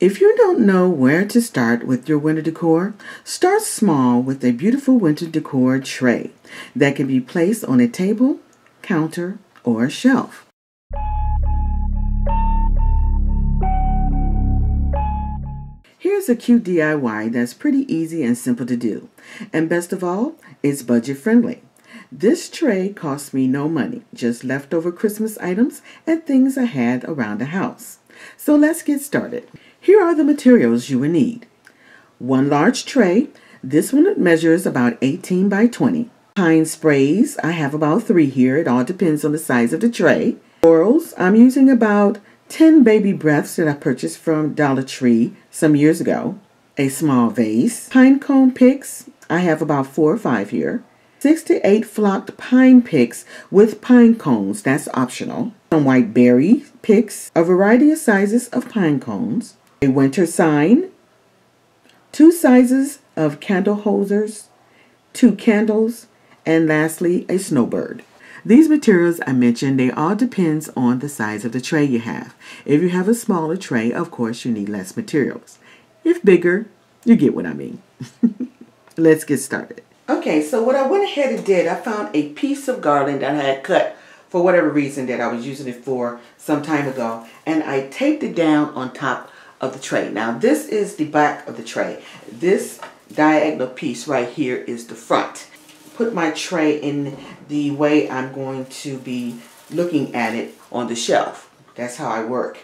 If you don't know where to start with your winter decor, start small with a beautiful winter decor tray that can be placed on a table, counter, or shelf. Here's a cute DIY that's pretty easy and simple to do. And best of all, it's budget friendly. This tray cost me no money, just leftover Christmas items and things I had around the house. So let's get started. Here are the materials you will need. One large tray. This one measures about 18 by 20. Pine sprays, I have about 3 here. It all depends on the size of the tray. Florals, I'm using about 10 baby breaths that I purchased from Dollar Tree some years ago. A small vase. Pine cone picks, I have about 4 or 5 here. 6 to 8 flocked pine picks with pine cones, that's optional. Some white berry picks, a variety of sizes of pine cones. A winter sign, 2 sizes of candle holders, 2 candles, and lastly, a snowbird. These materials I mentioned, they all depends on the size of the tray you have. If you have a smaller tray, of course, you need less materials. If bigger, you get what I mean. Let's get started. Okay, so what I went ahead and did, I found a piece of garland that I had cut for whatever reason that I was using it for some time ago, and I taped it down on top of the tray. Now this is the back of the tray. This diagonal piece right here is the front. Put my tray in the way I'm going to be looking at it on the shelf. That's how I work,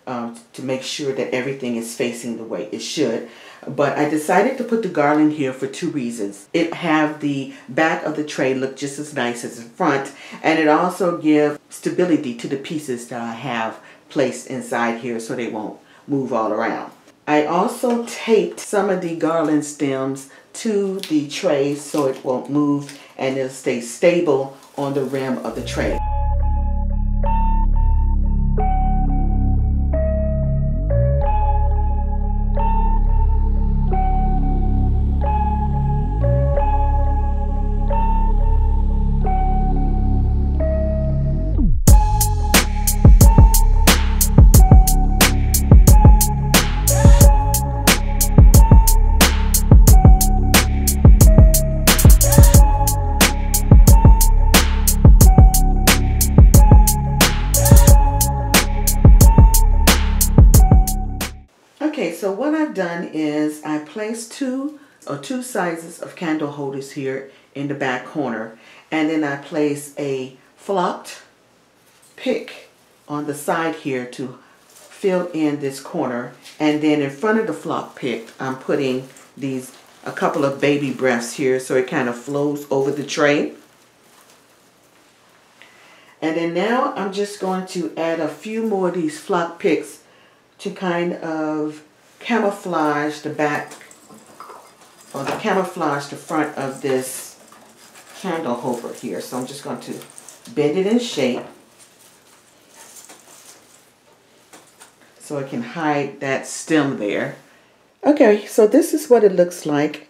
to make sure that everything is facing the way it should. But I decided to put the garland here for 2 reasons. It have the back of the tray look just as nice as the front, and it also give stability to the pieces that I have placed inside here so they won't move all around. I also taped some of the garland stems to the tray so it won't move and it'll stay stable on the rim of the tray. Okay, so what I've done is I placed two sizes of candle holders here in the back corner, and then I place a flocked pick on the side here to fill in this corner, and then in front of the flock pick I'm putting a couple of baby breaths here so it kind of flows over the tray. And then now I'm just going to add a few more of these flock picks to kind of camouflage the back or the camouflage the front of this candle holder here. So I'm just going to bend it in shape so it can hide that stem there. Okay, so this is what it looks like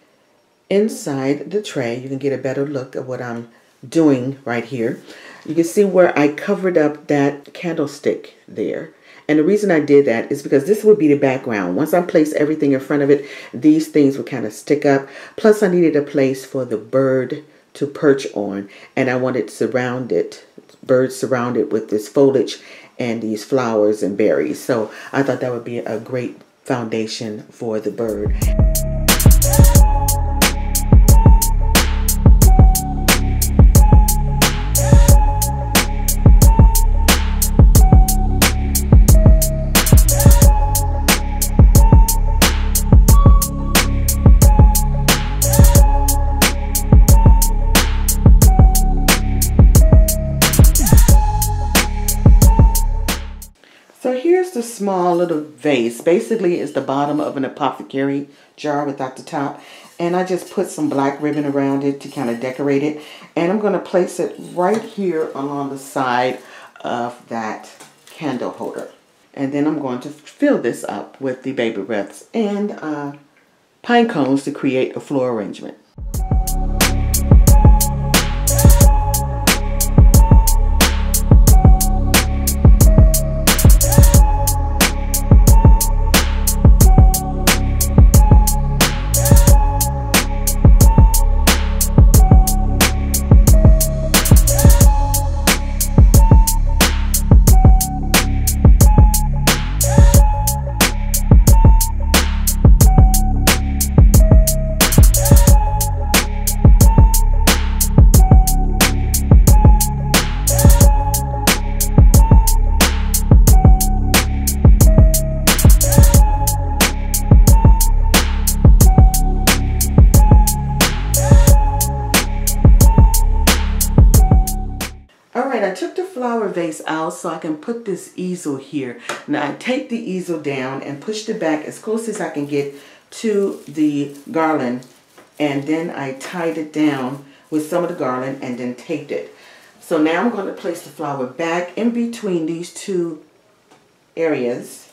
inside the tray. You can get a better look at what I'm doing right here. You can see where I covered up that candlestick there. And the reason I did that is because this would be the background. Once I place everything in front of it, these things would kind of stick up. Plus I needed a place for the bird to perch on. And I wanted birds surrounded with this foliage and these flowers and berries. So I thought that would be a great foundation for the bird. So here's the small little vase. Basically it's the bottom of an apothecary jar without the top. And I just put some black ribbon around it to kind of decorate it. And I'm going to place it right here along the side of that candle holder. And then I'm going to fill this up with the baby breaths and pine cones to create a floral arrangement. flower vase out so I can put this easel here. Now I take the easel down and push it back as close as I can get to the garland, and then I tied it down with some of the garland and then taped it. So now I'm going to place the flower back in between these two areas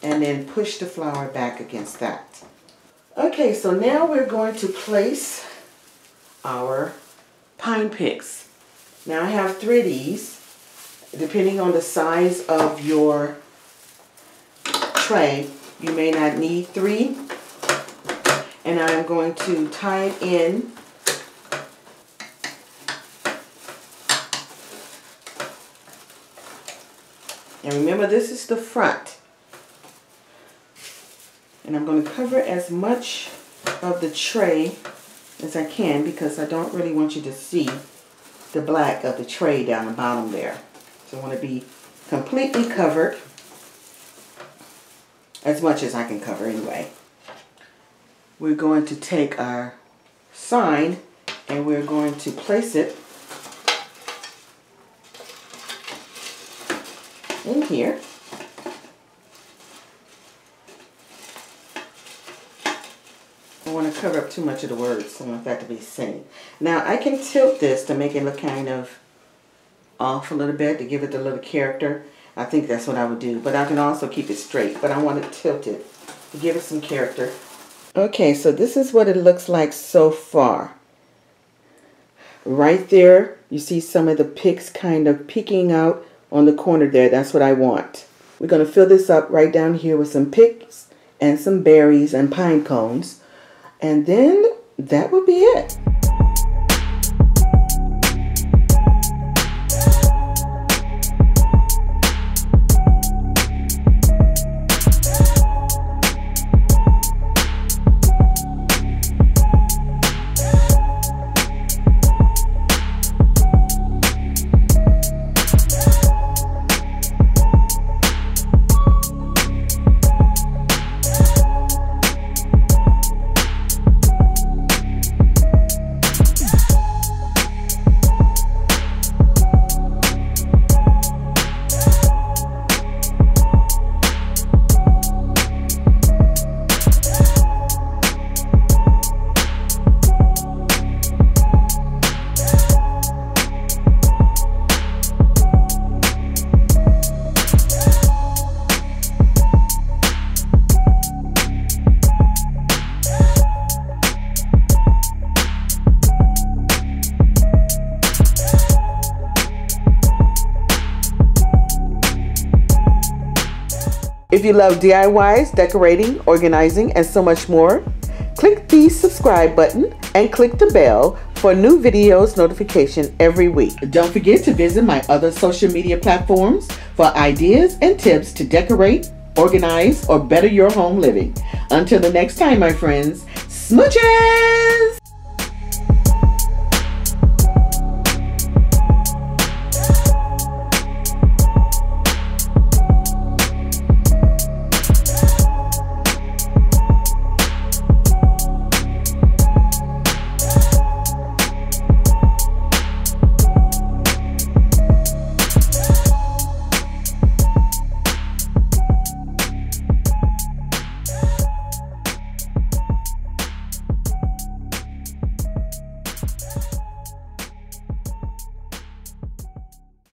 and then push the flower back against that. Okay, so now we're going to place our pine picks. Now I have 3 of these. Depending on the size of your tray, you may not need 3. And I am going to tie it in and remember, this is the front. And I'm going to cover as much of the tray as I can because I don't really want you to see the black of the tray down the bottom there. So I want to be completely covered, as much as I can cover anyway. We're going to take our sign and we're going to place it in here. I want to cover up too much of the words, so I want that to be seen. Now I can tilt this to make it look kind of off a little bit, to give it a little character. I think that's what I would do, but I can also keep it straight, but I want it tilted to give it some character. Okay, so this is what it looks like so far. Right there, you see some of the picks kind of peeking out on the corner there. That's what I want. We're going to fill this up right down here with some picks and some berries and pine cones. And then that will be it. If you love DIYs, decorating, organizing, and so much more, click the subscribe button and click the bell for new videos notification every week. Don't forget to visit my other social media platforms for ideas and tips to decorate, organize, or better your home living. Until the next time, my friends, smooches!